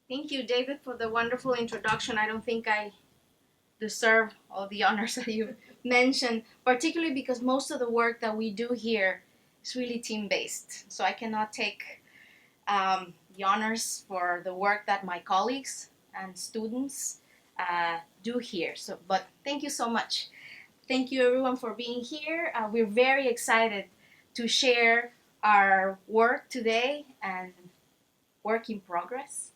Thank you, David, for the wonderful introduction. I don't think I deserve all the honors that you mentioned, particularly because most of the work that we do here is really team-based. So I cannot take the honors for the work that my colleagues and students do here. So, but thank you so much. Thank you, everyone, for being here. We're very excited to share our work today and work in progress.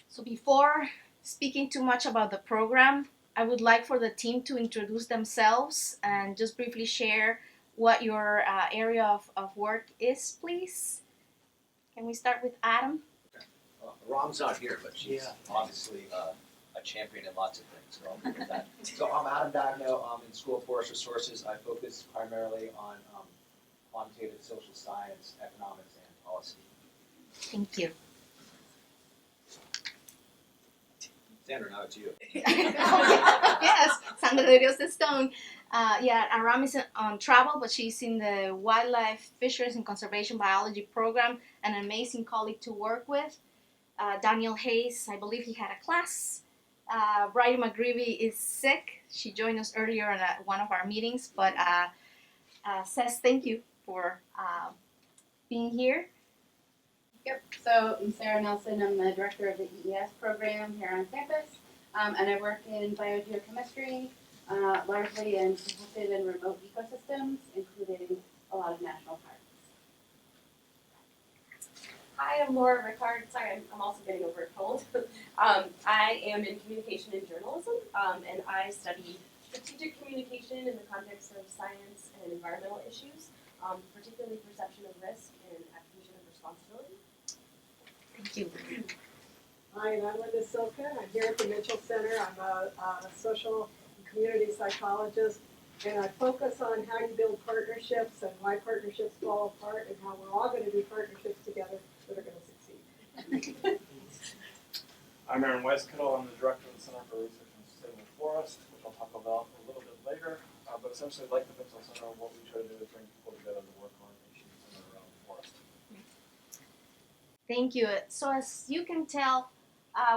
So before speaking too much about the program, I would like for the team to introduce themselves and just briefly share what your area of work is, please. Can we start with Adam? Ram's not here, but she's obviously a champion in lots of things, so I'll leave it at that. So I'm Adam Dagno. I'm in School of Forest Resources. I focus primarily on quantitative social science, economics, and policy. Thank you. Sandra, now it's you. Yes, Sandra Urioste Stone. Aram is on travel, but she's in the Wildlife, Fisheries, and Conservation Biology program, an amazing colleague to work with. Daniel Hayes, I believe he had a class. Bridie McGreevy is sick. She joined us earlier at one of our meetings, but says thank you for being here. Yep, so I'm Sarah Nelson. I'm the director of the EES program here on campus, and I work in biogeochemistry, largely in protected and remote ecosystems, including a lot of national parks. Hi, I'm Laura Rickard. Sorry, I'm also getting over a cold. I am in communication and journalism, and I study strategic communication in the context of science and environmental issues, particularly perception of risk and attribution of responsibility. Thank you. Hi, and I'm Linda Silka. I'm here at the Mitchell Center. I'm a social and community psychologist, and I focus on how you build partnerships and why partnerships fall apart and how we're all going to do partnerships together that are going to succeed. I'm Weiskittel. I'm the director of the Center for Research in Sustainable Forest, which I'll talk about a little bit later. But essentially, like the Mitchell Center, what we try to do is bring people together to work on issues in and around the forest. Thank you. So as you can tell,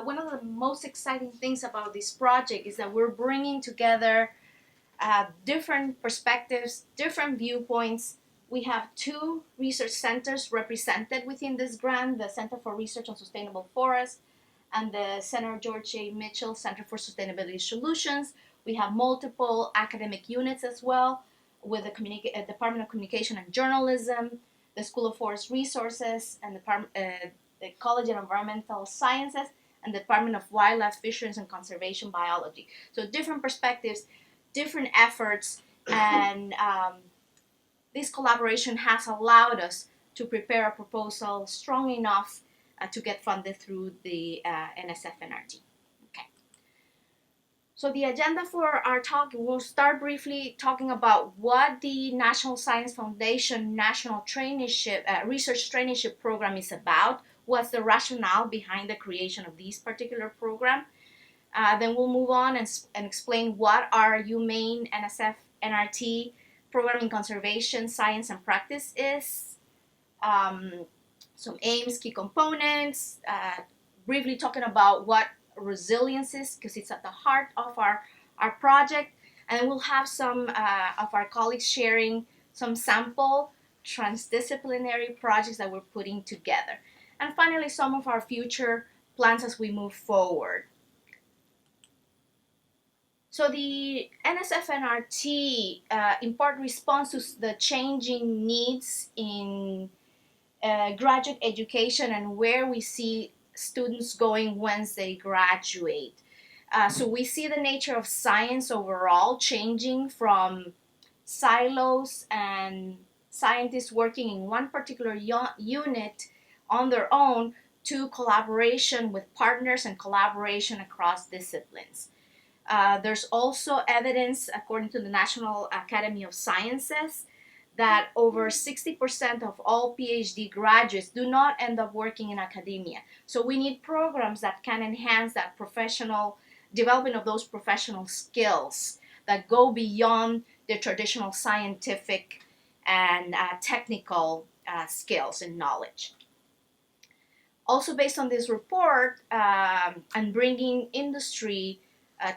one of the most exciting things about this project is that we're bringing together different perspectives, different viewpoints. We have two research centers represented within this grant, the Center for Research on Sustainable Forests and the Center George A. Mitchell Center for Sustainability Solutions. We have multiple academic units as well with the Department of Communication and Journalism, the School of Forest Resources, and the Ecology and Environmental Sciences, and the Department of Wildlife, Fisheries, and Conservation Biology. So different perspectives, different efforts, and this collaboration has allowed us to prepare a proposal strong enough to get funded through the NSF NRT. Okay. So the agenda for our talk, we'll start briefly talking about what the National Science Foundation National Traineeship, Research Traineeship Program is about, what's the rationale behind the creation of this particular program. Then we'll move on and explain what our UMaine NSF NRT program in conservation, science, and practice is. Some aims, key components, briefly talking about what resilience is, because it's at the heart of our project. And we'll have some of our colleagues sharing some sample transdisciplinary projects that we're putting together. And finally, some of our future plans as we move forward. So the NSF NRT in part responds to the changing needs in graduate education and where we see students going once they graduate. So we see the nature of science overall changing from silos and scientists working in one particular unit on their own to collaboration with partners and collaboration across disciplines. There's also evidence, according to the National Academy of Sciences, that over 60% of all PhD graduates do not end up working in academia. So we need programs that can enhance that professional development of those professional skills that go beyond the traditional scientific and technical skills and knowledge. Also based on this report and bringing industry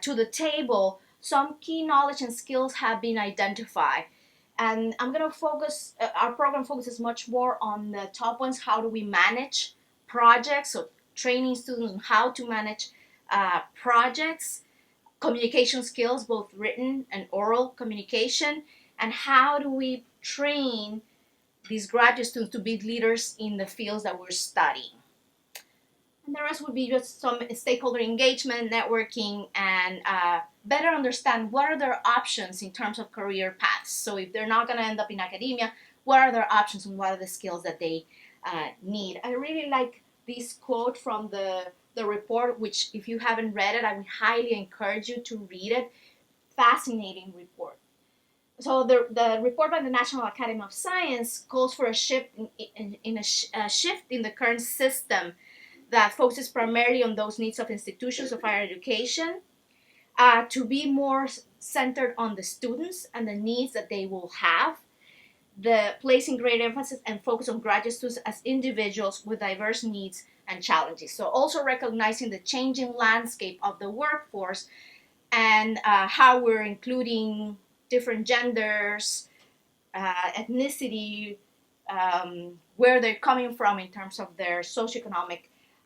to the table, some key knowledge and skills have been identified. And I'm going to focus, our program focuses much more on the top ones. How do we manage projects? So training students on how to manage projects, communication skills, both written and oral communication, and how do we train these graduate students to be leaders in the fields that we're studying. And the rest would be just some stakeholder engagement, networking, and better understand what are their options in terms of career paths. So if they're not going to end up in academia, what are their options and what are the skills that they need. I really like this quote from the report, which if you haven't read it, I would highly encourage you to read it. Fascinating report. So the report by the National Academy of Science calls for a shift a shift in the current system that focuses primarily on those needs of institutions of higher education, to be more centered on the students and the needs that they will have, placing great emphasis and focus on graduate students as individuals with diverse needs and challenges. So also recognizing the changing landscape of the workforce and how we're including different genders, ethnicity, where they're coming from in terms of their socioeconomic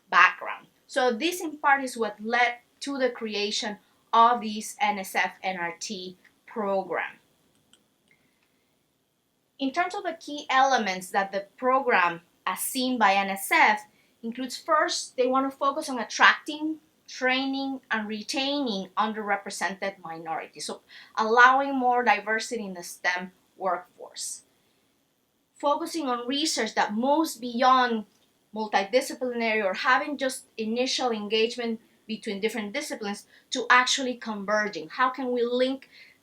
background. So this in part is what led to the creation of this NSF NRT program. In terms of the key elements that the program, as seen by NSF, includes, first, they want to focus on attracting, training, and retaining underrepresented minorities, so allowing more diversity in the STEM workforce. Focusing on research that moves beyond multidisciplinary or having just initial engagement between different disciplines to actually converging. How can we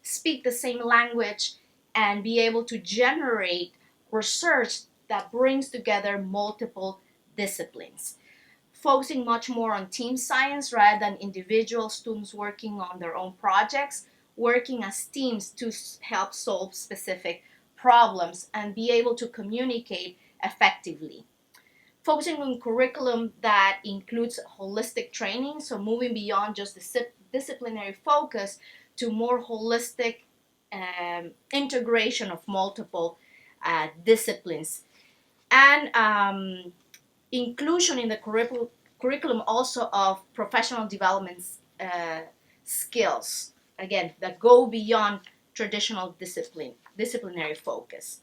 speak the same language and be able to generate research that brings together multiple disciplines? Focusing much more on team science rather than individual students working on their own projects, working as teams to help solve specific problems and be able to communicate effectively. Focusing on curriculum that includes holistic training, so moving beyond just the disciplinary focus to more holistic integration of multiple disciplines. And inclusion in the curriculum also of professional development skills, again, that go beyond traditional disciplinary focus.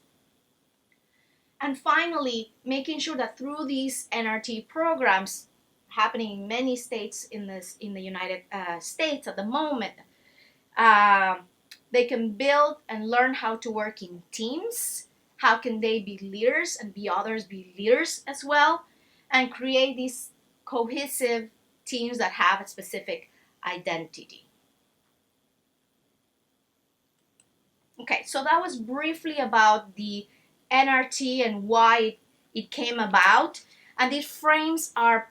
And finally, making sure that through these NRT programs happening in many states in the United States at the moment, they can build and learn how to work in teams. How can they be leaders and others be leaders as well, and create these cohesive teams that have a specific identity. Okay, so that was briefly about the NRT and why it came about, and it frames our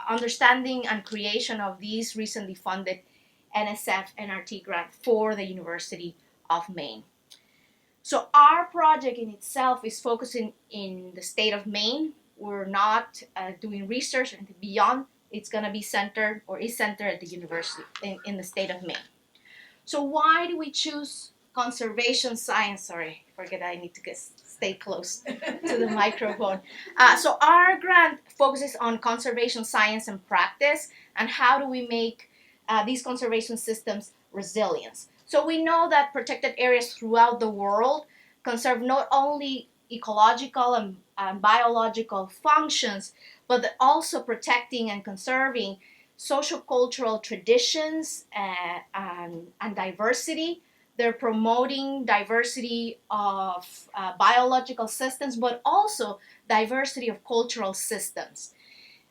understanding and creation of these recently funded NSF NRT grant for the University of Maine. So our project in itself is focusing in the state of Maine. We're not doing research and beyond. It's going to be centered or is centered at the university in the state of Maine. So why do we choose conservation science? Sorry, I forget I need to stay close to the microphone. So our grant focuses on conservation science and practice, and how do we make these conservation systems resilient. So we know that protected areas throughout the world conserve not only ecological and biological functions, but also protecting and conserving socio-cultural traditions and diversity. They're promoting diversity of biological systems, but also diversity of cultural systems.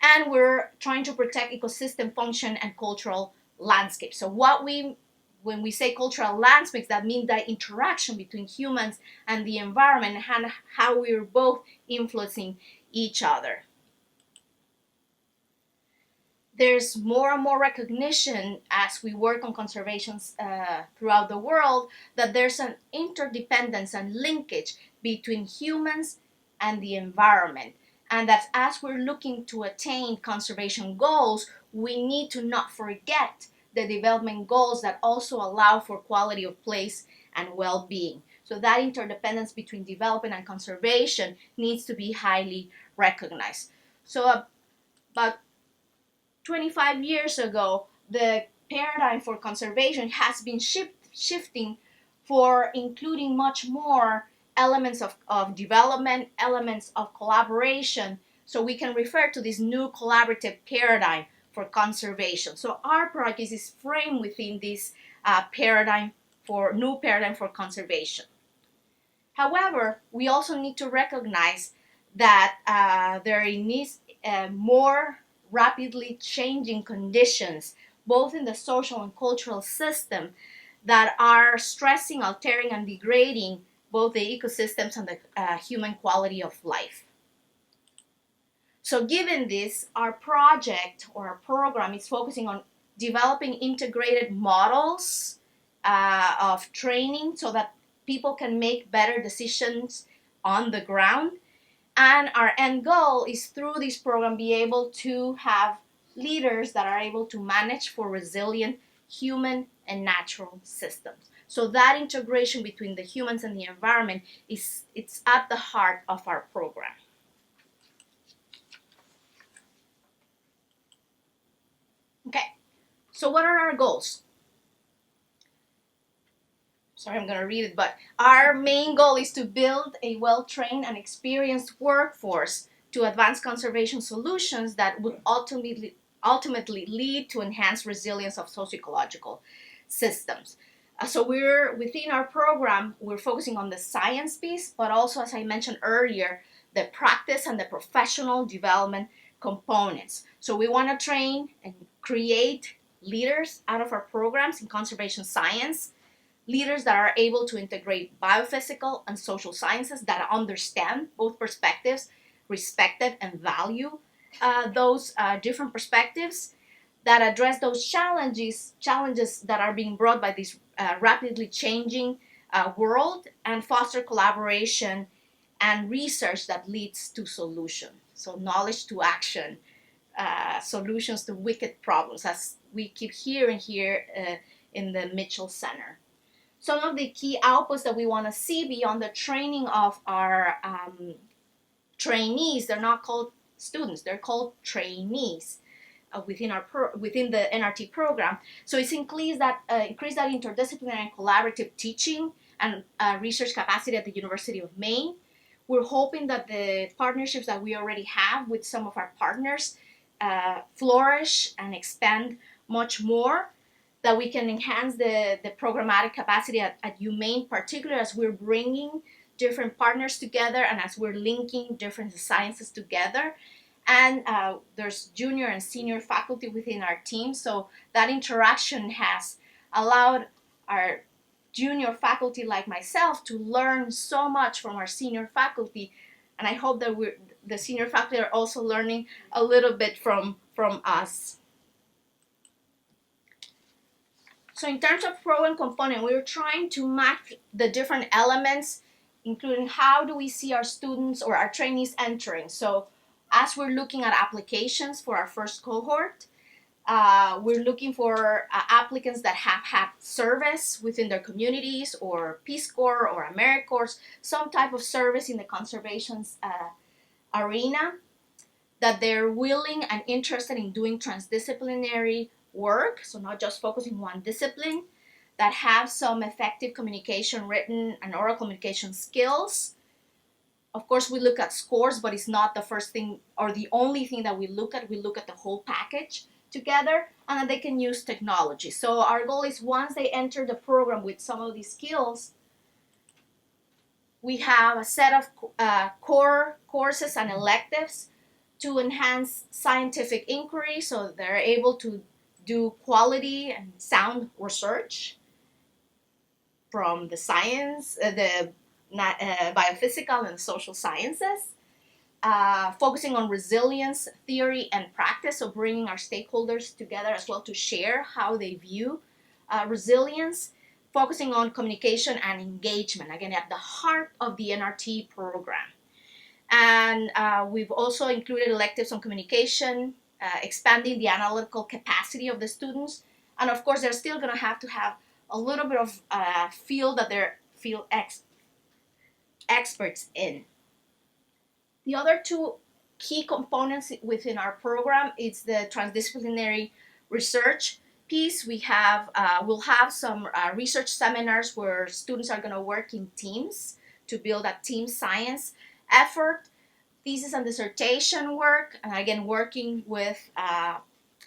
And we're trying to protect ecosystem function and cultural landscape. So when we say cultural landscapes, that means that interaction between humans and the environment and how we're both influencing each other. There's more and more recognition as we work on conservation throughout the world that there's an interdependence and linkage between humans and the environment. and that as we're looking to attain conservation goals, we need to not forget the development goals that also allow for quality of place and well-being. So that interdependence between development and conservation needs to be highly recognized. So about 25 years ago, the paradigm for conservation has been shifting for including much more elements of development, elements of collaboration. So we can refer to this new collaborative paradigm for conservation. So our project is framed within this new paradigm for conservation. However, we also need to recognize that there needs more rapidly changing conditions, both in the social and cultural system, that are stressing, altering, and degrading both the ecosystems and the human quality of life. So given this, our project or our program is focusing on developing integrated models of training so that people can make better decisions on the ground. And our end goal is through this program be able to have leaders that are able to manage for resilient human and natural systems. So that integration between the humans and the environment it's at the heart of our program. Okay, so what are our goals? Sorry, I'm going to read it, but our main goal is to build a well-trained and experienced workforce to advance conservation solutions that would ultimately lead to enhanced resilience of socio-ecological systems. So we're within our program, we're focusing on the science piece, but also, as I mentioned earlier, the practice and the professional development components. So we want to train and create leaders out of our programs in conservation science, leaders that are able to integrate biophysical and social sciences that understand both perspectives, respect and value those different perspectives, that address those challenges that are being brought by this rapidly changing world, and foster collaboration and research that leads to solution. So knowledge to action, solutions to wicked problems, as we keep hearing here in the Mitchell Center. Some of the key outputs that we want to see beyond the training of our trainees, they're not called students, they're called trainees within the NRT program. So it's increase that interdisciplinary and collaborative teaching and research capacity at the University of Maine. We're hoping that the partnerships that we already have with some of our partners flourish and expand much more, that we can enhance the programmatic capacity at UMaine, particularly as we're bringing different partners together and as we're linking different sciences together. And there's junior and senior faculty within our team, so that interaction has allowed our junior faculty like myself to learn so much from our senior faculty, and I hope that the senior faculty are also learning a little bit from us. So in terms of program component, we're trying to map the different elements, including how do we see our students or our trainees entering. So as we're looking at applications for our first cohort, we're looking for applicants that have had service within their communities, or Peace Corps or AmeriCorps, some type of service in the conservation arena, that they're willing and interested in doing transdisciplinary work, so not just focusing one discipline, that have some effective communication, written and oral communication skills. Of course, we look at scores, but it's not the first thing or the only thing that we look at. We look at the whole package together, and then they can use technology. So our goal is once they enter the program with some of these skills, we have a set of core courses and electives to enhance scientific inquiry, so they're able to do quality and sound research from the science, the biophysical and social sciences, focusing on resilience theory and practice, so bringing our stakeholders together as well to share how they view resilience, focusing on communication and engagement, again at the heart of the NRT program. And we've also included electives on communication, expanding the analytical capacity of the students. And of course, they're still going to have a little bit of field that they're experts in. The other two key components within our program is the transdisciplinary research piece. We'll have some research seminars where students are going to work in teams to build a team science effort, thesis and dissertation work, and again working with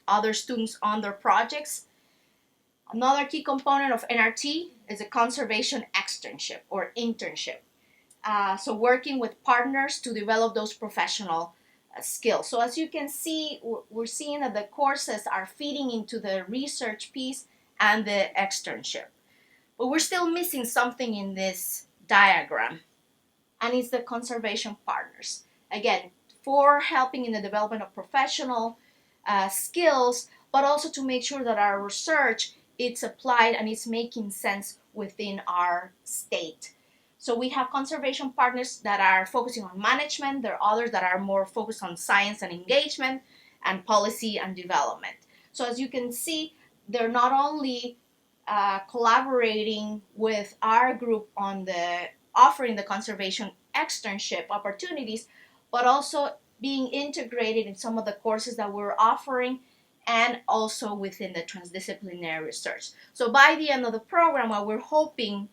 other students on their projects. Another key component of NRT is a conservation externship or internship. So working with partners to develop those professional skills. So as you can see, we're seeing that the courses are feeding into the research piece and the externship. But we're still missing something in this diagram, and it's the conservation partners. Again, for helping in the development of professional skills, but also to make sure that our research it's applied and it's making sense within our state. So we have conservation partners that are focusing on management. There are others that are more focused on science and engagement and policy and development. So as you can see, they're not only collaborating with our group on the offering the conservation externship opportunities, but also being integrated in some of the courses that we're offering and also within the transdisciplinary research. So by the end of the program, what we're hoping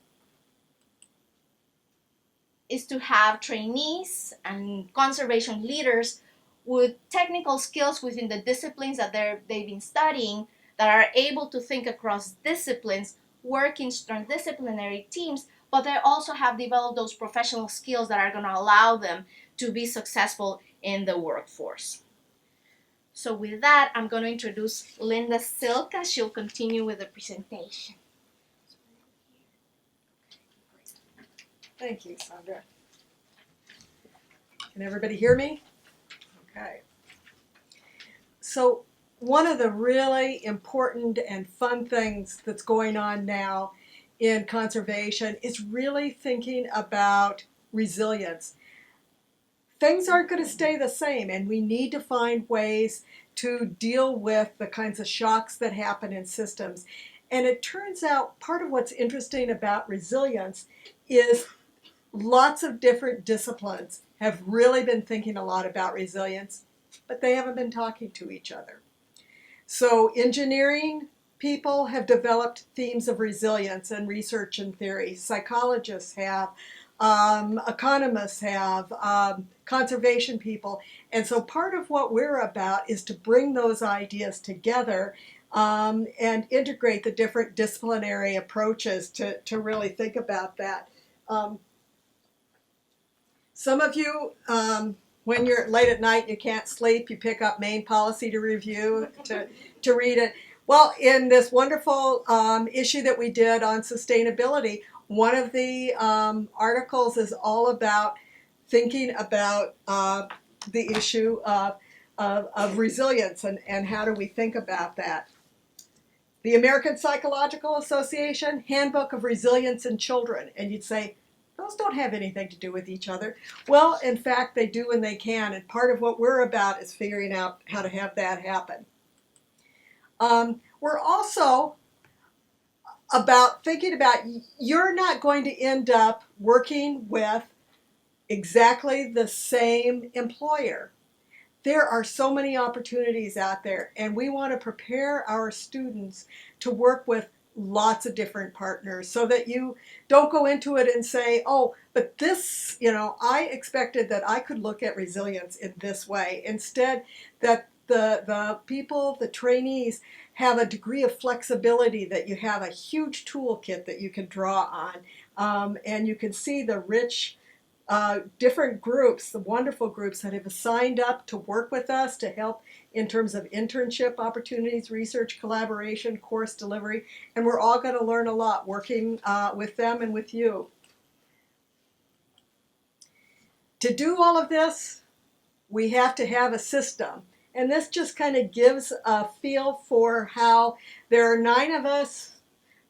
is to have trainees and conservation leaders with technical skills within the disciplines that they've been studying that are able to think across disciplines, work in transdisciplinary teams, but they also have developed those professional skills that are going to allow them to be successful in the workforce. So with that, I'm going to introduce Linda Silka. She'll continue with the presentation. Thank you, Sandra. Can everybody hear me? Okay. So one of the really important and fun things that's going on now in conservation is really thinking about resilience. Things aren't going to stay the same, and we need to find ways to deal with the kinds of shocks that happen in systems. And it turns out part of what's interesting about resilience is lots of different disciplines have really been thinking a lot about resilience, but they haven't been talking to each other. So engineering people have developed themes of resilience and research and theory. Psychologists have, economists have, conservation people. And so part of what we're about is to bring those ideas together and integrate the different disciplinary approaches to really think about that. Some of you, when you're late at night, you can't sleep, you pick up Maine policy to review, to read it. Well, in this wonderful issue that we did on sustainability, one of the articles is all about thinking about the issue of resilience and how do we think about that. The American Psychological Association Handbook of Resilience in Children, and you'd say, those don't have anything to do with each other. Well, in fact, they do when they can, and part of what we're about is figuring out how to have that happen. We're also about thinking about you're not going to end up working with exactly the same employer. There are so many opportunities out there, and we want to prepare our students to work with lots of different partners so that you don't go into it and say, oh, but this, I expected that I could look at resilience in this way. Instead, that the people, the trainees, have a degree of flexibility, that you have a huge toolkit that you can draw on, and you can see the rich different groups, the wonderful groups that have signed up to work with us to help in terms of internship opportunities, research, collaboration, course delivery, and we're all going to learn a lot working with them and with you. To do all of this, we have to have a system, and this just kind of gives a feel for how there are 9 of us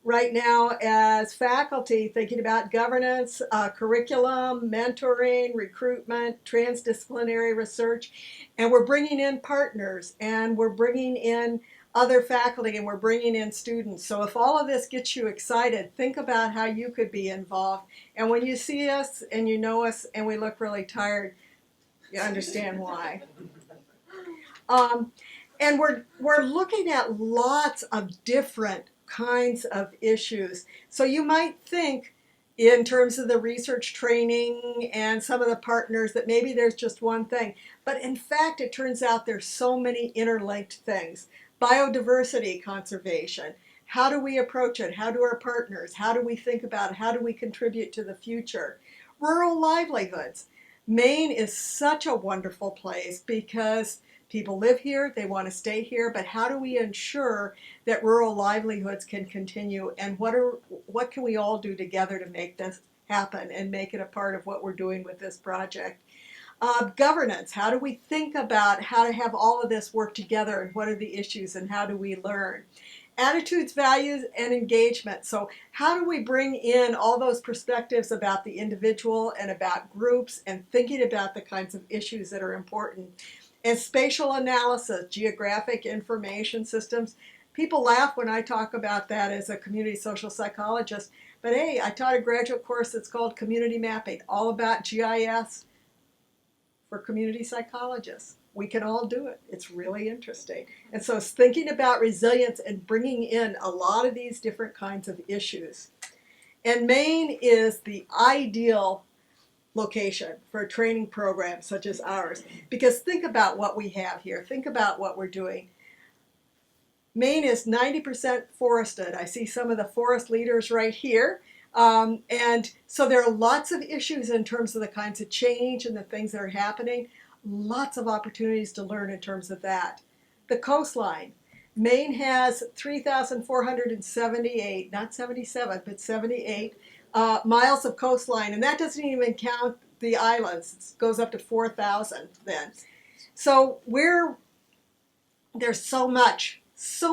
right now as faculty thinking about governance, curriculum, mentoring, recruitment, transdisciplinary research, and we're bringing in partners and we're bringing in other faculty and we're bringing in students. So if all of this gets you excited, think about how you could be involved. And when you see us and you know us and we look really tired, you understand why. And we're looking at lots of different kinds of issues. So you might think in terms of the research training and some of the partners that maybe there's just one thing. But in fact, it turns out there's so many interlinked things. Biodiversity conservation. How do we approach it? How do our partners? How do we think about it? How do we contribute to the future? Rural livelihoods. Maine is such a wonderful place because people live here, they want to stay here, but how do we ensure that rural livelihoods can continue, and what can we all do together to make this happen and make it a part of what we're doing with this project? Governance, how do we think about how to have all of this work together and what are the issues and how do we learn? Attitudes, values, and engagement. So how do we bring in all those perspectives about the individual and about groups and thinking about the kinds of issues that are important? And spatial analysis, geographic information systems. People laugh when I talk about that as a community social psychologist, but hey, I taught a graduate course that's called Community Mapping, all about GIS for community psychologists. We can all do it. It's really interesting. And so it's thinking about resilience and bringing in a lot of these different kinds of issues. And Maine is the ideal location for a training program such as ours, because think about what we have here. Think about what we're doing. Maine is 90% forested. I see some of the forest leaders right here. And so there are lots of issues in terms of the kinds of change and the things that are happening. Lots of opportunities to learn in terms of that. The coastline. Maine has 3,478, not 77, but 78 miles of coastline, and that doesn't even count the islands. It goes up to 4,000 then. So there's so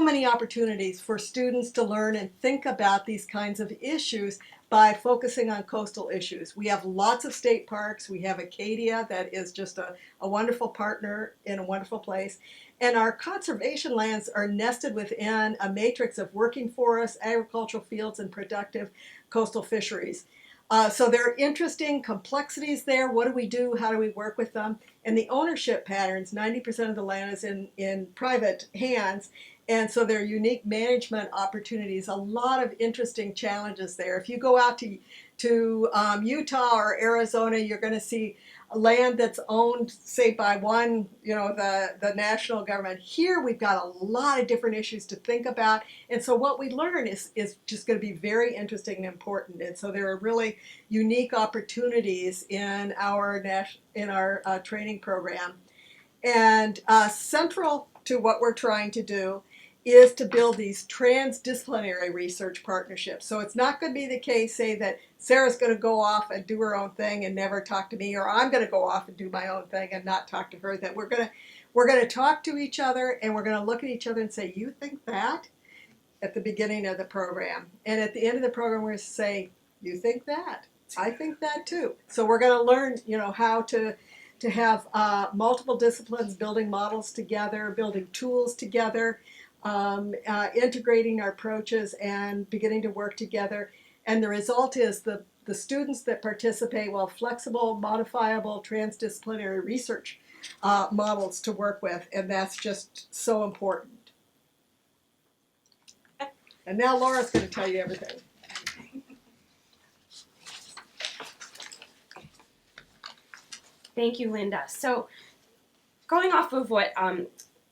many opportunities for students to learn and think about these kinds of issues by focusing on coastal issues. We have lots of state parks. We have Acadia that is just a wonderful partner in a wonderful place. And our conservation lands are nested within a matrix of working forests, agricultural fields, and productive coastal fisheries. So there are interesting complexities there. What do we do? How do we work with them? And the ownership patterns, 90% of the land is in private hands. And so there are unique management opportunities, a lot of interesting challenges there. If you go out to Utah or Arizona, you're going to see land that's owned, say, by one, the national government. Here we've got a lot of different issues to think about. And so what we learn is just going to be very interesting and important. And so there are really unique opportunities in our training program. And central to what we're trying to do is to build these transdisciplinary research partnerships. So it's not going to be the case, say, that Sarah's going to go off and do her own thing and never talk to me, or I'm going to go off and do my own thing and not talk to her. That we're going to talk to each other, and we're going to look at each other and say, "You think that?" at the beginning of the program, and at the end of the program, we're going to say, "You think that? I think that too." So we're going to learn, how to have multiple disciplines, building models together, building tools together. Integrating our approaches and beginning to work together. And the result is the students that participate will have flexible, modifiable, transdisciplinary research models to work with, and that's just so important. And now Laura's going to tell you everything. Thank you, Linda. So going off of what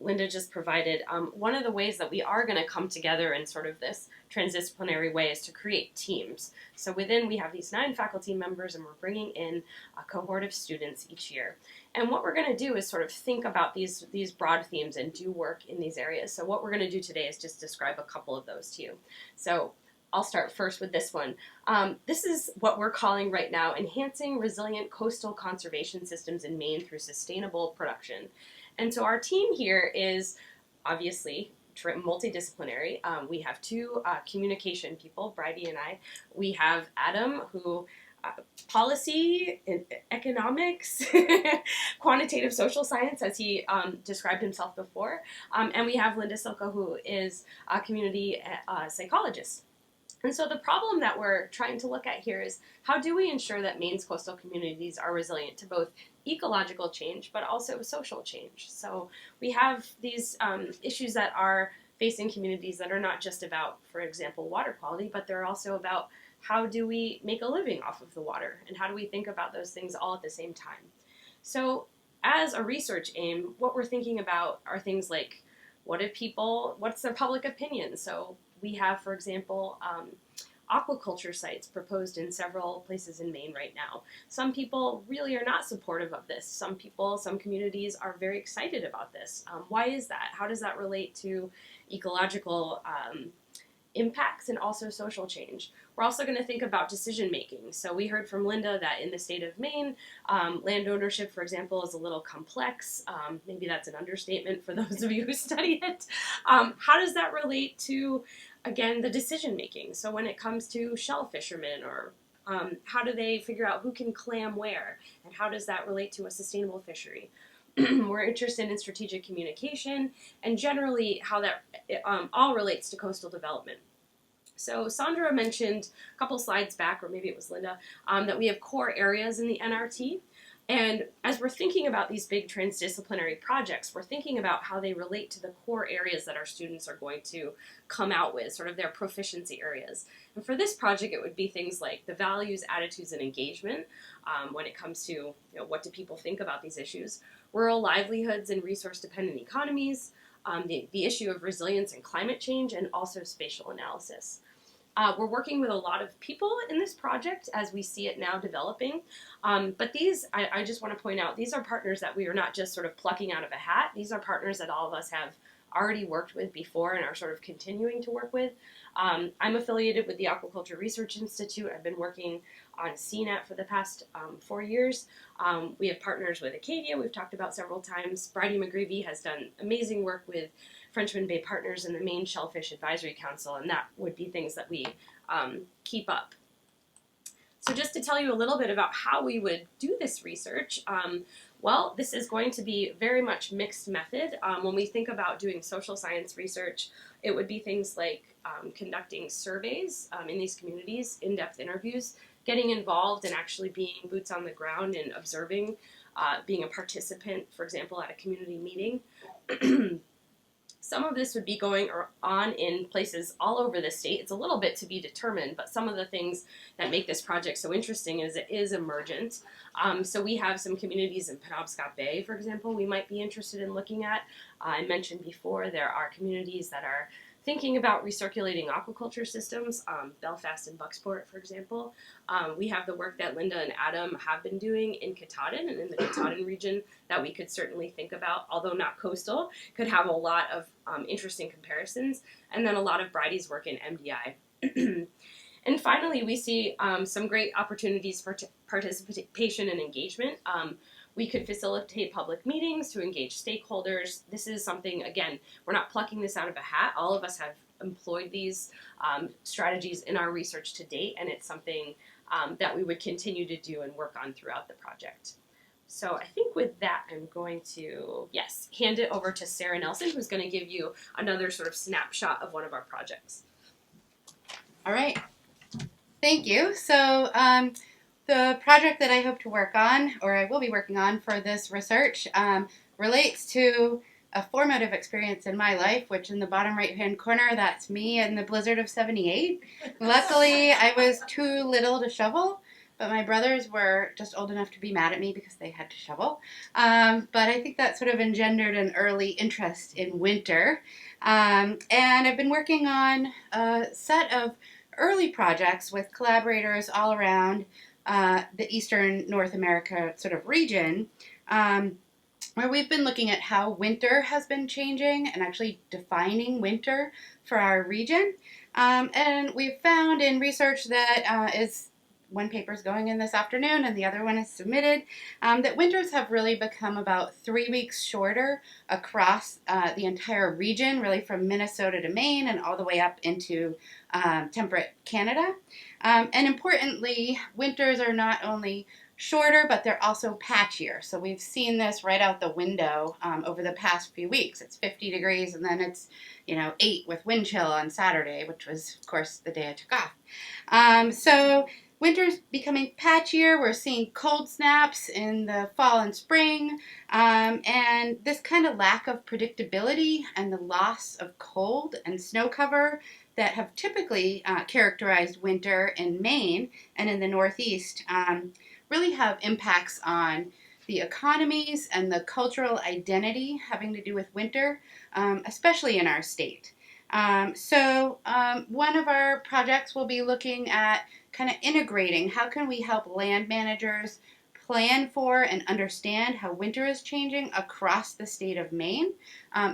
Linda just provided, one of the ways that we are going to come together in sort of this transdisciplinary way is to create teams. So within, we have these 9 faculty members, and we're bringing in a cohort of students each year. And what we're going to do is sort of think about these broad themes and do work in these areas. So what we're going to do today is just describe a couple of those to you. So I'll start first with this one. This is what we're calling right now Enhancing Resilient Coastal Conservation Systems in Maine Through Sustainable Production. And so our team here is obviously multidisciplinary. We have two communication people, Bridie and I. We have Adam, who policy, economics, quantitative social science, as he described himself before. And we have Linda Silka, who is a community psychologist. And so the problem that we're trying to look at here is how do we ensure that Maine's coastal communities are resilient to both ecological change but also social change? So we have these issues that are facing communities that are not just about, for example, water quality, but they're also about how do we make a living off of the water, and how do we think about those things all at the same time. So as a research aim, what we're thinking about are things like what's their public opinion? So we have, for example, aquaculture sites proposed in several places in Maine right now. Some people really are not supportive of this. Some communities are very excited about this. Why is that? How does that relate to ecological impacts and also social change? We're also going to think about decision making. So we heard from Linda that in the state of Maine, land ownership, for example, is a little complex. Maybe that's an understatement for those of you who study it. How does that relate to, again, the decision making? So when it comes to shell fishermen, or how do they figure out who can clam where, and how does that relate to a sustainable fishery? We're interested in strategic communication and generally how that all relates to coastal development. So Sandra mentioned a couple slides back, or maybe it was Linda, that we have core areas in the NRT. And as we're thinking about these big transdisciplinary projects, we're thinking about how they relate to the core areas that our students are going to come out with, sort of their proficiency areas. And for this project, it would be things like the values, attitudes, and engagement when it comes to what do people think about these issues, rural livelihoods and resource-dependent economies, the issue of resilience and climate change, and also spatial analysis. We're working with a lot of people in this project as we see it now developing. But these, I just want to point out, these are partners that we are not just sort of plucking out of a hat. These are partners that all of us have already worked with before and are sort of continuing to work with. I'm affiliated with the Aquaculture Research Institute. I've been working on CNET for the past 4 years. We have partners with Acadia, we've talked about several times. Bridie McGreevy has done amazing work with Frenchman Bay Partners and the Maine Shellfish Advisory Council, and that would be things that we keep up. So just to tell you a little bit about how we would do this research, well, this is going to be very much mixed method. When we think about doing social science research, it would be things like conducting surveys in these communities, in-depth interviews, getting involved and actually being boots on the ground and observing, being a participant, for example, at a community meeting. Some of this would be going on in places all over the state. It's a little bit to be determined, but some of the things that make this project so interesting is it is emergent. So we have some communities in Penobscot Bay, for example, we might be interested in looking at. I mentioned before there are communities that are thinking about recirculating aquaculture systems, Belfast and Bucksport, for example. We have the work that Linda and Adam have been doing in Katahdin and in the Katahdin region that we could certainly think about, although not coastal, could have a lot of interesting comparisons, and then a lot of Bridie's work in MDI. And finally, we see some great opportunities for participation and engagement. We could facilitate public meetings to engage stakeholders. This is something, again, we're not plucking this out of a hat. All of us have employed these strategies in our research to date, and it's something that we would continue to do and work on throughout the project. So I think with that, I'm going to, hand it over to Sarah Nelson, who's going to give you another sort of snapshot of one of our projects. All right. Thank you. So the project that I hope to work on, or I will be working on for this research, relates to a formative experience in my life, which in the bottom right-hand corner, that's me in the blizzard of 78. Luckily, I was too little to shovel, but my brothers were just old enough to be mad at me because they had to shovel. But I think that sort of engendered an early interest in winter. And I've been working on a set of early projects with collaborators all around the Eastern North America sort of region, where we've been looking at how winter has been changing and actually defining winter for our region. And we've found in research that is one paper is going in this afternoon and the other one is submitted, that winters have really become about 3 weeks shorter across the entire region, really from Minnesota to Maine and all the way up into temperate Canada. And importantly, winters are not only shorter, but they're also patchier. So we've seen this right out the window over the past few weeks. It's 50 degrees and then it's 8 with wind chill on Saturday, which was, of course, the day I took off. So winter's becoming patchier. We're seeing cold snaps in the fall and spring. And this kind of lack of predictability and the loss of cold and snow cover that have typically characterized winter in Maine and in the Northeast really have impacts on the economies and the cultural identity having to do with winter, especially in our state. So one of our projects will be looking at kind of integrating how can we help land managers plan for and understand how winter is changing across the state of Maine.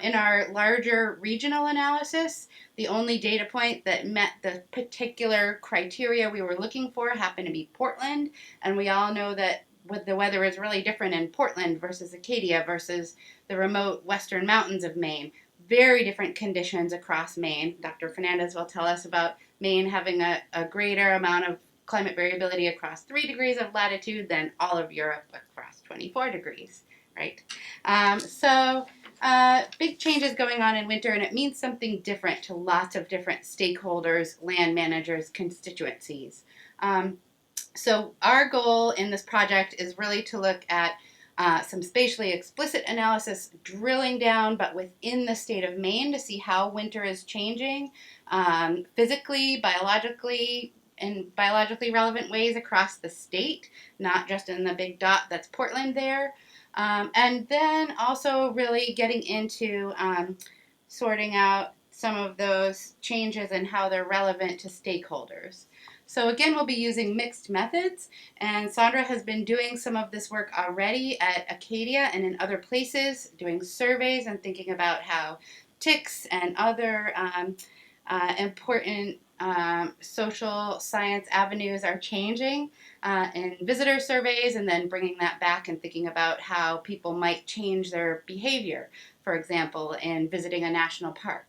In our larger regional analysis, the only data point that met the particular criteria we were looking for happened to be Portland, and we all know that the weather is really different in Portland versus Acadia versus the remote western mountains of Maine. Very different conditions across Maine. Dr. Fernandez will tell us about Maine having a greater amount of climate variability across 3 degrees of latitude than all of Europe across 24 degrees, right? Big changes going on in winter, and it means something different to lots of different stakeholders, land managers, constituencies. So our goal in this project is really to look at some spatially explicit analysis, drilling down, but within the state of Maine to see how winter is changing physically, biologically, in biologically relevant ways across the state, not just in the big dot that's Portland there. And then also really getting into sorting out some of those changes and how they're relevant to stakeholders. So again, we'll be using mixed methods, and Sandra has been doing some of this work already at Acadia and in other places, doing surveys and thinking about how ticks and other important social science avenues are changing in visitor surveys, and then bringing that back and thinking about how people might change their behavior, for example, in visiting a national park.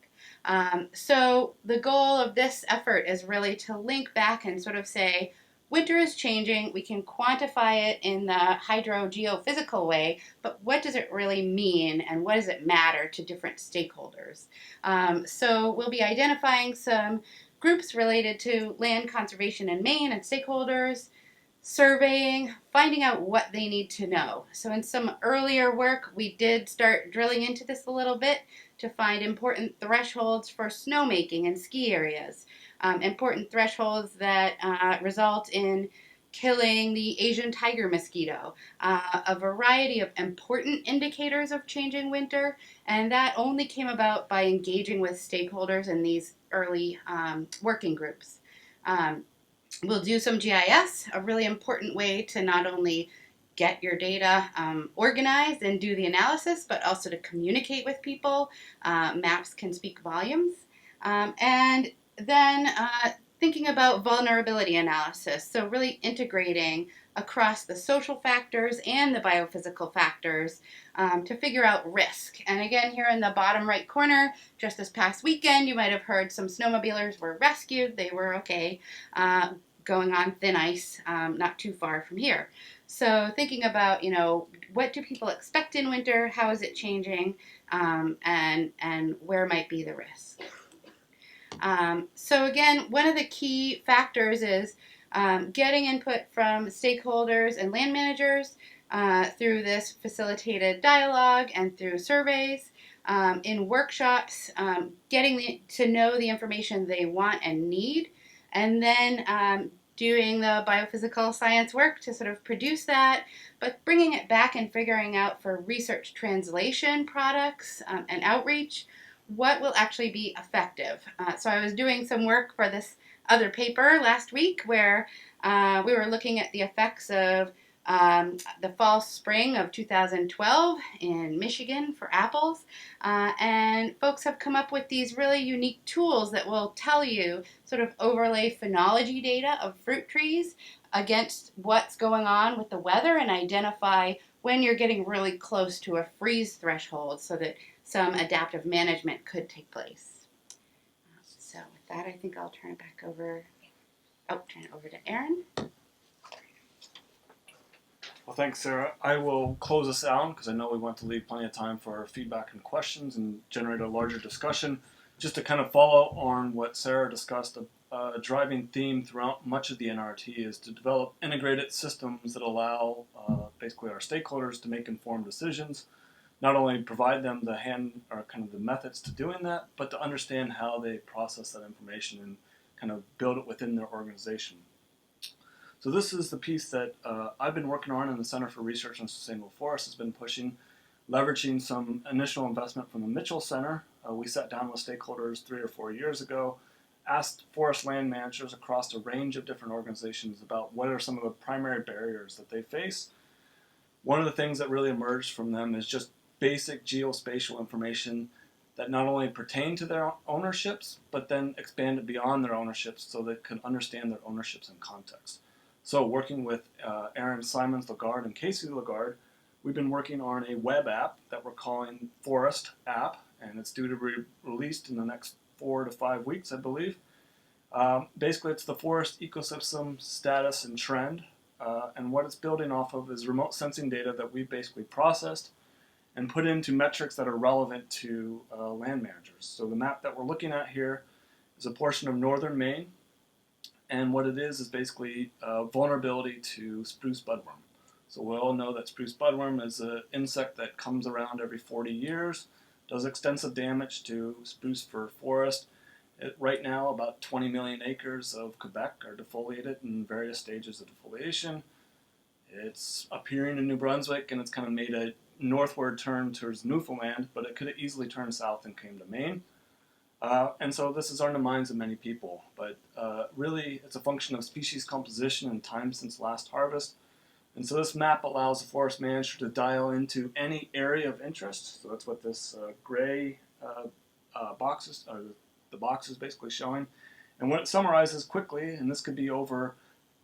So the goal of this effort is really to link back and sort of say, winter is changing, we can quantify it in the hydrogeophysical way, but what does it really mean and what does it matter to different stakeholders? So we'll be identifying some groups related to land conservation in Maine and stakeholders, surveying, finding out what they need to know. So in some earlier work, we did start drilling into this a little bit to find important thresholds for snowmaking in ski areas, important thresholds that result in killing the Asian tiger mosquito, a variety of important indicators of changing winter, and that only came about by engaging with stakeholders in these early working groups. We'll do some GIS, a really important way to not only get your data organized and do the analysis, but also to communicate with people. Maps can speak volumes. And then thinking about vulnerability analysis, so really integrating across the social factors and the biophysical factors to figure out risk. And again, here in the bottom right corner, just this past weekend, you might have heard some snowmobilers were rescued. They were okay, going on thin ice, not too far from here. So thinking about, what do people expect in winter? How is it changing? And where might be the risk? So again, one of the key factors is getting input from stakeholders and land managers through this facilitated dialogue and through surveys, in workshops, getting to know the information they want and need, and then doing the biophysical science work to sort of produce that, but bringing it back and figuring out for research translation products and outreach, what will actually be effective. So I was doing some work for this other paper last week where we were looking at the effects of the fall spring of 2012 in Michigan for apples. And folks have come up with these really unique tools that will tell you, sort of overlay phenology data of fruit trees against what's going on with the weather and identify when you're getting really close to a freeze threshold so that some adaptive management could take place. So with that, I think I'll turn it over to Aaron. Well, thanks, Sarah. I will close this out because I know we want to leave plenty of time for feedback and questions and generate a larger discussion. Just to kind of follow on what Sarah discussed, a driving theme throughout much of the NRT is to develop integrated systems that allow basically our stakeholders to make informed decisions, not only provide them the methods to doing that, but to understand how they process that information and kind of build it within their organization. So this is the piece that I've been working on, and the Center for Research on Sustainable Forests has been pushing, leveraging some initial investment from the Mitchell Center. We sat down with stakeholders 3 or 4 years ago, asked forest land managers across a range of different organizations about what are some of the primary barriers that they face. One of the things that really emerged from them is just basic geospatial information that not only pertain to their ownerships, but then expanded beyond their ownerships so they can understand their ownerships in context. So working with Aaron Simons Lagarde and Casey Lagarde, we've been working on a web app that we're calling Forest App, and it's due to be released in the next 4 to 5 weeks, I believe. Basically, it's the forest ecosystem status and trend, and what it's building off of is remote sensing data that we've basically processed and put into metrics that are relevant to land managers. So the map that we're looking at here is a portion of northern Maine, and what it is basically vulnerability to spruce budworm. So we all know that spruce budworm is an insect that comes around every 40 years, does extensive damage to spruce fir forest. Right now, about 20 million acres of Quebec are defoliated in various stages of defoliation. It's appearing in New Brunswick, and it's kind of made a northward turn towards Newfoundland, but it could have easily turned south and came to Maine. And so this is on the minds of many people, but really it's a function of species composition and time since last harvest. And so this map allows the forest manager to dial into any area of interest. So that's what this gray boxes, or the box is basically showing. And what it summarizes quickly, and this could be over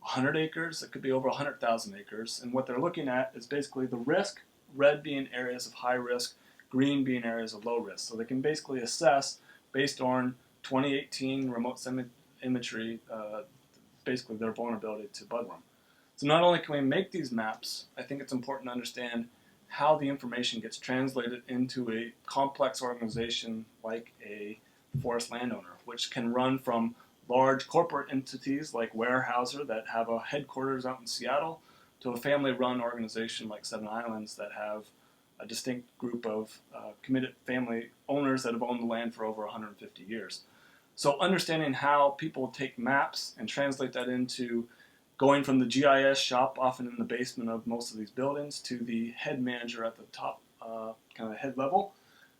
100 acres, it could be over 100,000 acres, and what they're looking at is basically the risk, red being areas of high risk, green being areas of low risk. So they can basically assess based on 2018 remote imagery, basically their vulnerability to budworm. So not only can we make these maps, I think it's important to understand how the information gets translated into a complex organization like a forest landowner, which can run from large corporate entities like Weyerhaeuser that have a headquarters out in Seattle to a family-run organization like Seven Islands that have a distinct group of committed family owners that have owned the land for over 150 years. So understanding how people take maps and translate that into going from the GIS shop, often in the basement of most of these buildings, to the head manager at the top, kind of head level,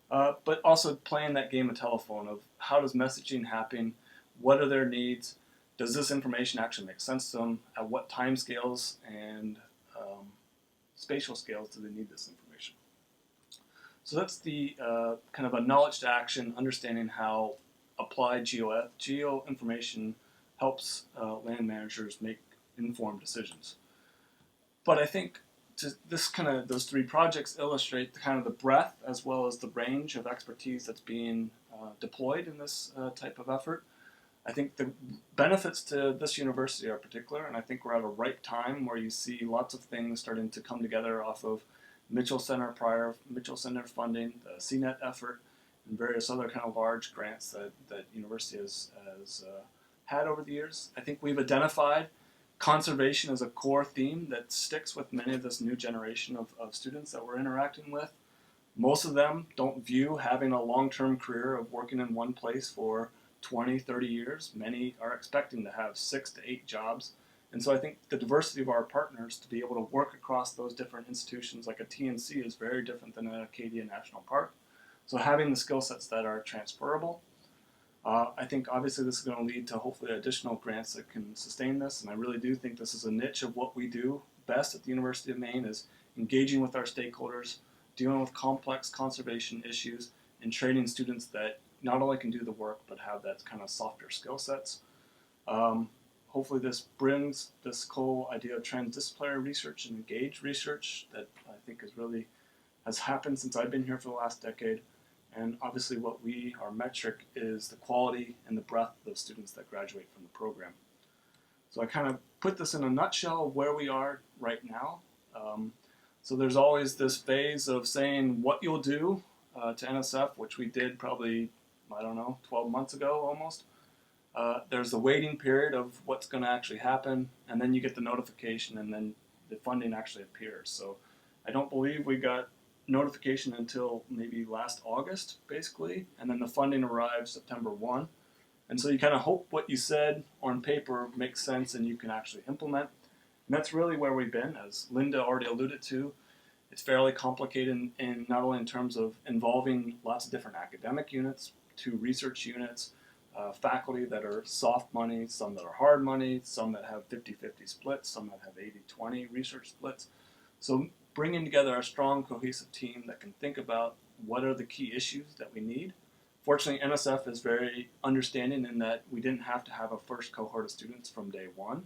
but also playing that game of telephone of how does messaging happen, what are their needs, does this information actually make sense to them, at what time scales and spatial scales do they need this information. So that's the kind of a knowledge to action, understanding how applied geo information helps land managers make informed decisions. But I think those 3 projects illustrate kind of the breadth as well as the range of expertise that's being deployed in this type of effort. I think the benefits to this university are particular, and I think we're at a ripe time where you see lots of things starting to come together off of Mitchell Center funding, the CNET effort, and various other kind of large grants that university has had over the years. I think we've identified conservation as a core theme that sticks with many of this new generation of students that we're interacting with. Most of them don't view having a long-term career of working in one place for 20, 30 years. Many are expecting to have 6 to 8 jobs. And so I think the diversity of our partners to be able to work across those different institutions like a TNC is very different than an Acadia National Park. So having the skill sets that are transferable. I think obviously this is going to lead to hopefully additional grants that can sustain this, and I really do think this is a niche of what we do best at the University of Maine, is engaging with our stakeholders, dealing with complex conservation issues, and training students that not only can do the work but have that kind of softer skill sets. Hopefully this brings this whole idea of transdisciplinary research and engaged research that I think has happened since I've been here for the last decade. And obviously our metric is the quality and the breadth of students that graduate from the program. So I kind of put this in a nutshell of where we are right now. So there's always this phase of saying what you'll do to NSF, which we did probably, 12 months ago almost. There's the waiting period of what's going to actually happen, and then you get the notification, and then the funding actually appears. So I don't believe we got notification until maybe last August, basically, and then the funding arrives September 1. And so you kind of hope what you said on paper makes sense and you can actually implement. And that's really where we've been, as Linda already alluded to. It's fairly complicated in not only in terms of involving lots of different academic units to research units, faculty that are soft money, some that are hard money, some that have 50-50 splits, some that have 80-20 research splits. So bringing together a strong, cohesive team that can think about what are the key issues that we need. Fortunately, NSF is very understanding in that we didn't have to have a first cohort of students from day one.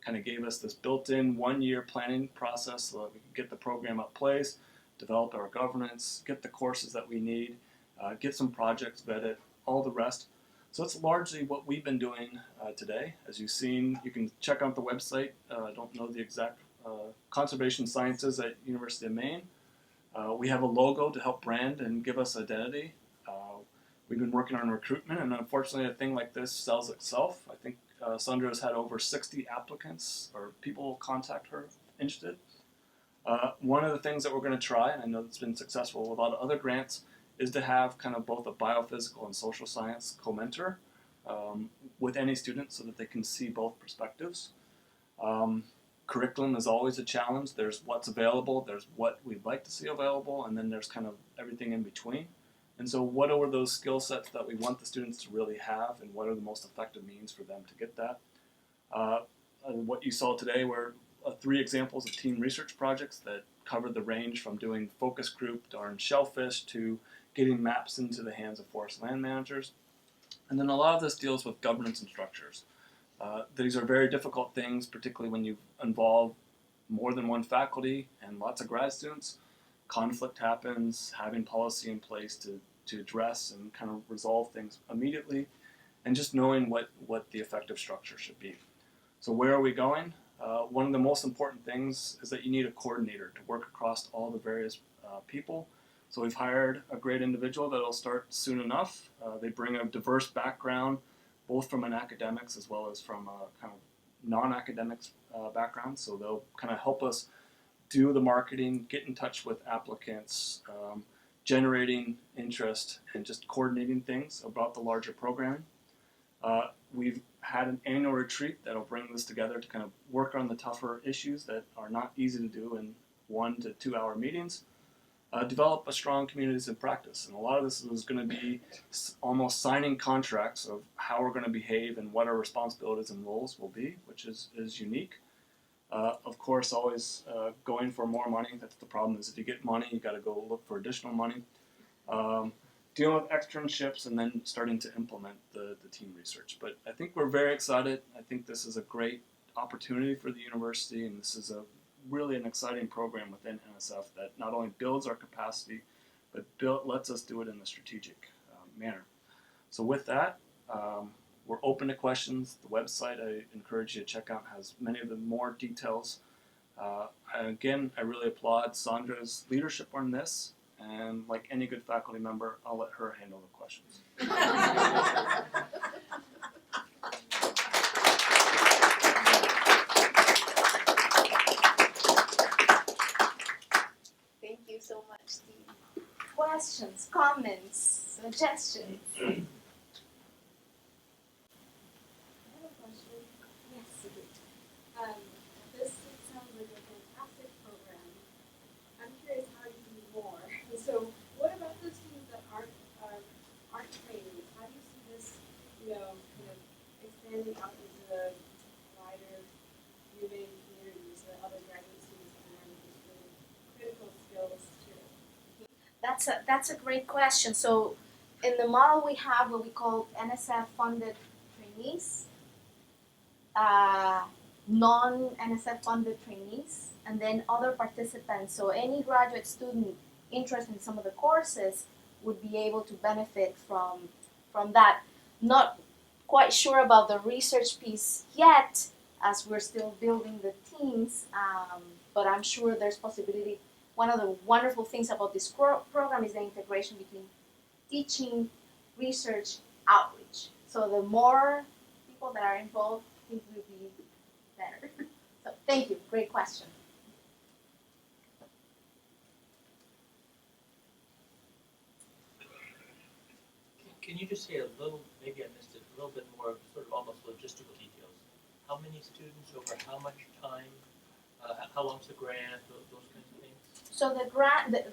Kind of gave us this built-in one-year planning process so that we could get the program up place, develop our governance, get the courses that we need, get some projects vetted, all the rest. So that's largely what we've been doing today. As you've seen, you can check out the website. I don't know the exact conservation sciences at University of Maine. We have a logo to help brand and give us identity. We've been working on recruitment, and unfortunately a thing like this sells itself. I think Sandra has had over 60 applicants or people contact her interested. One of the things that we're going to try, and I know it's been successful with a lot of other grants, is to have kind of both a biophysical and social science co-mentor with any student so that they can see both perspectives. Curriculum is always a challenge. There's what's available, there's what we'd like to see available, and then there's kind of everything in between. And so what are those skill sets that we want the students to really have, and what are the most effective means for them to get that? What you saw today were 3 examples of team research projects that covered the range from doing focus group on shellfish to getting maps into the hands of forest land managers. And then a lot of this deals with governance and structures. These are very difficult things, particularly when you involve more than one faculty and lots of grad students. Conflict happens, having policy in place to address and kind of resolve things immediately, and just knowing what the effective structure should be. So where are we going? One of the most important things is that you need a coordinator to work across all the various people. So we've hired a great individual that will start soon enough. They bring a diverse background, both from an academics as well as from a kind of non-academics background. So they'll kind of help us do the marketing, get in touch with applicants, generating interest, and just coordinating things about the larger program. We've had an annual retreat that'll bring this together to kind of work on the tougher issues that are not easy to do in 1 to 2 hour meetings. Develop a strong communities in practice. And a lot of this is going to be almost signing contracts of how we're going to behave and what our responsibilities and roles will be, which is unique. Of course, always going for more money. That's the problem, is if you get money, you got to go look for additional money. Dealing with externships and then starting to implement the team research. But I think we're very excited. I think this is a great opportunity for the university, and this is really an exciting program within NSF that not only builds our capacity, but lets us do it in a strategic manner. So with that, we're open to questions. The website I encourage you to check out has many of the more details. Again, I really applaud Sandra's leadership on this, and like any good faculty member, I'll let her handle the questions. Thank you so much, Steve. Questions, comments, suggestions? This sounds like a fantastic program. I'm curious how you do more. So, what about those students that aren't trainees? How do you see this that's a great question. So in the model we have what we call NSF funded trainees, non-NSF funded trainees, and then other participants. So any graduate student interested in some of the courses would be able to benefit from that. Not quite sure about the research piece yet, as we're still building the teams, but I'm sure there's possibility. One of the wonderful things about this program is the integration between teaching, research, outreach. So the more people that are involved, I think will be better. So thank you, great question. Can you just say a little, maybe I missed it, a little bit more sort of almost logistical details? How many students over how much time? How long's the grant? Those kinds of things? So the grant, the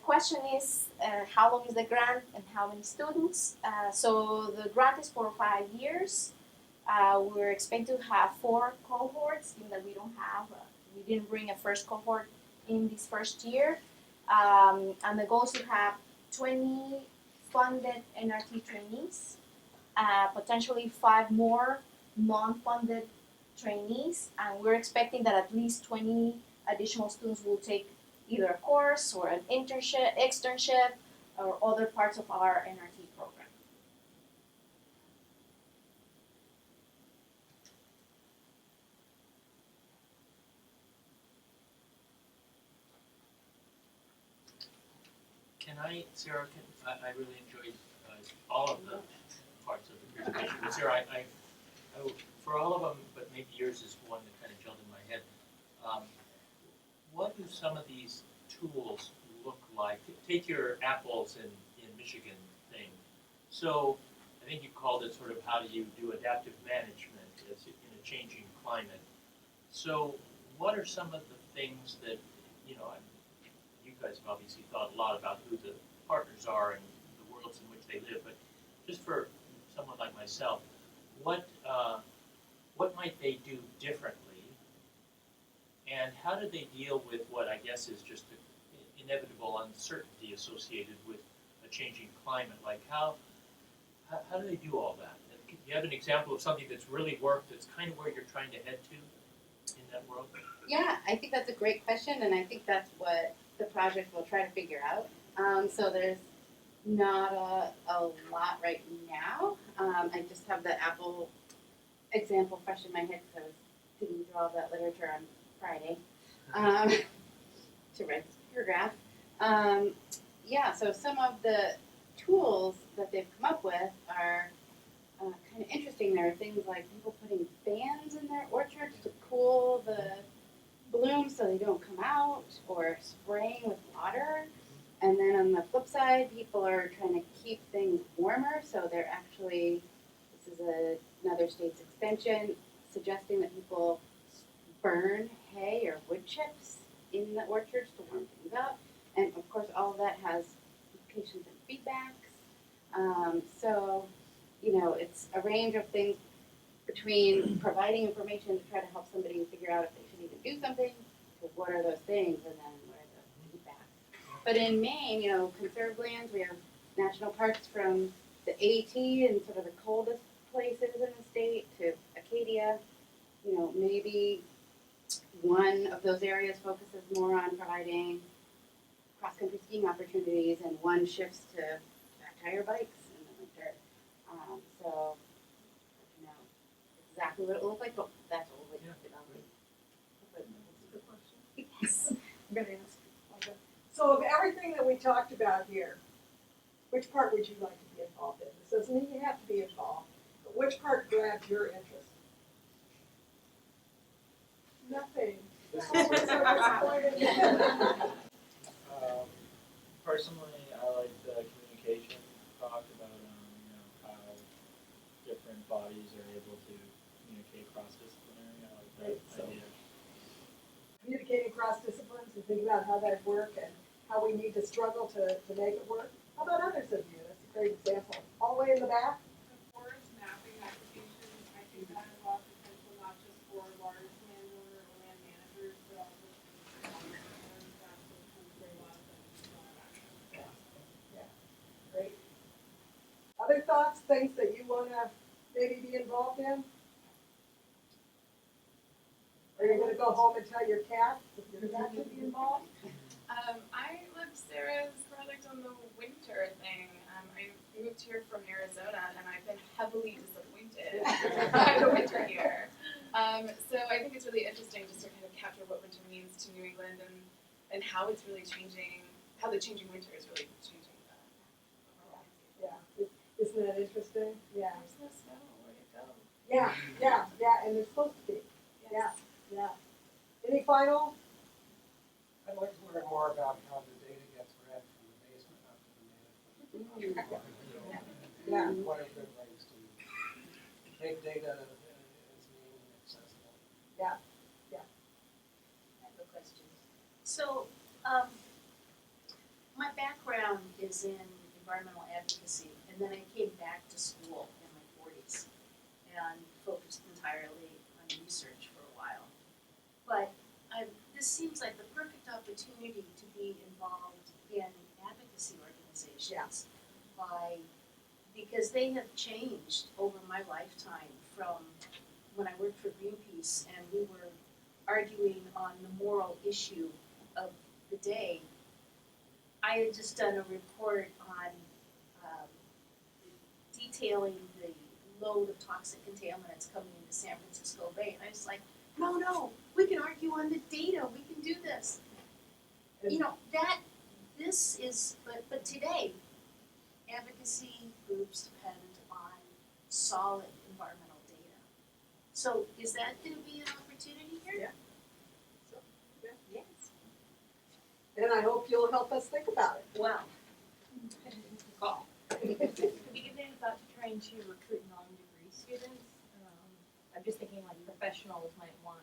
question is how long is the grant and how many students? So the grant is for 5 years. We're expecting to have 4 cohorts, given that we don't have, we didn't bring a first cohort in this first year. And the goal is to have 20 funded NRT trainees, potentially 5 more non-funded trainees, and we're expecting that at least 20 additional students will take either a course or an internship, externship, or other parts of our NRT program. Sarah, I really enjoyed all of the parts of the presentation. But Sarah, I for all of them, but maybe yours is one that kind of jumped in my head. What do some of these tools look like? Take your apples in Michigan thing. So I think you called it sort of how do you do adaptive management as in a changing climate. So what are some of the things that, you guys have obviously thought a lot about who the partners are and the worlds in which they live, but just for someone like myself, what might they do differently, and how do they deal with what I guess is just the inevitable uncertainty associated with a changing climate? Like how do they do all that? And do you have an example of something that's really worked, that's kind of where you're trying to head to in that world? Yeah, I think that's a great question, and I think that's what the project will try to figure out. So there's not a lot right now. I just have the Apple example fresh in my head because I was digging through all that literature on Friday to write this paragraph. Yeah, so some of the tools that they've come up with are kind of interesting. There are things like people putting fans in their orchards to cool the blooms so they don't come out, or spraying with water. And then on the flip side, people are trying to keep things warmer, so they're actually, this is another state's extension, suggesting that people burn hay or wood chips in the orchards to warm things up. And of course, all of that has implications and feedbacks. So, it's a range of things between providing information to try to help somebody figure out if they should even do something, to what are those things, and then what are the feedbacks. But in Maine, conserved lands, we have national parks from the AT and sort of the coldest places in the state to Acadia. Maybe one of those areas focuses more on providing cross-country skiing opportunities, and one shifts to fat tire bikes in the winter. So, exactly what it will look like, but that's what we're developing. That's a good question. Yes. I'm going to ask. Okay. So of everything that we talked about here, which part would you like to be involved in? This doesn't mean you have to be involved, but which part grabbed your interest? Nothing. Personally, I like the communication talk about how different bodies are able to communicate cross-disciplinary. I like that idea. Communicating across disciplines and think about how that work and how we need to struggle to make it work. How about others of you? That's a great example. All the way in the back. Forest mapping application, I think that has a lot of potential, not just for large landowner or land managers, but also for landowners. That's what comes very lot of benefits. thoughts, things that you wanna maybe be involved in? Are you gonna go home and tell your cat that you're not to be involved? I love Sarah's project on the winter thing. I moved here from Arizona and I've been heavily disappointed by the winter here. So I think it's really interesting just to kind of capture what winter means to New England and how it's really changing, how the changing winter is really changing the overall landscape. Yeah, isn't that interesting? Yeah. There's no snow, where'd it go? Yeah, and it's supposed to be. Yes. Yeah. Any final? I'd like to learn more about how the data gets read from the basement up to the management. Yeah. What are good ways to make data as mean and accessible? Yeah. I have a question. So, my background is in environmental advocacy, and then I came back to school in my 40s and focused entirely on research for a while. But this seems like the perfect opportunity to be involved in advocacy organizations because they have changed over my lifetime from when I worked for Greenpeace and we were arguing on the moral issue of the day. I had just done a report on detailing the load of toxic contaminants coming into San Francisco Bay, and I was like, no, we can argue on the data, we can do this. You know, but today, advocacy groups depend on solid environmental data. So is that going to be an opportunity here? Yeah. Yes. And I hope you'll help us think about it. Wow. Call. We give them thought to trying to recruit non-degree students. I'm just thinking like professionals might want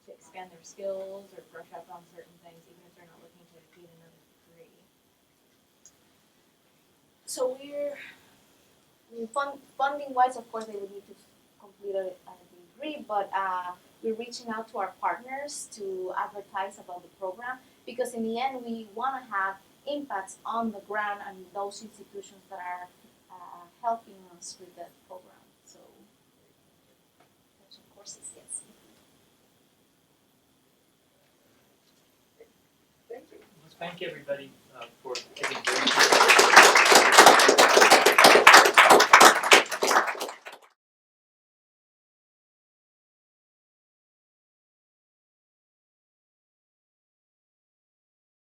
to expand their skills or brush up on certain things, even if they're not looking to get another degree. So funding wise, of course, they would need to complete a degree, but we're reaching out to our partners to advertise about the program because in the end, we want to have impacts on the ground and those institutions that are helping us with the program. So, of courses, yes. Thank you. Let's thank everybody.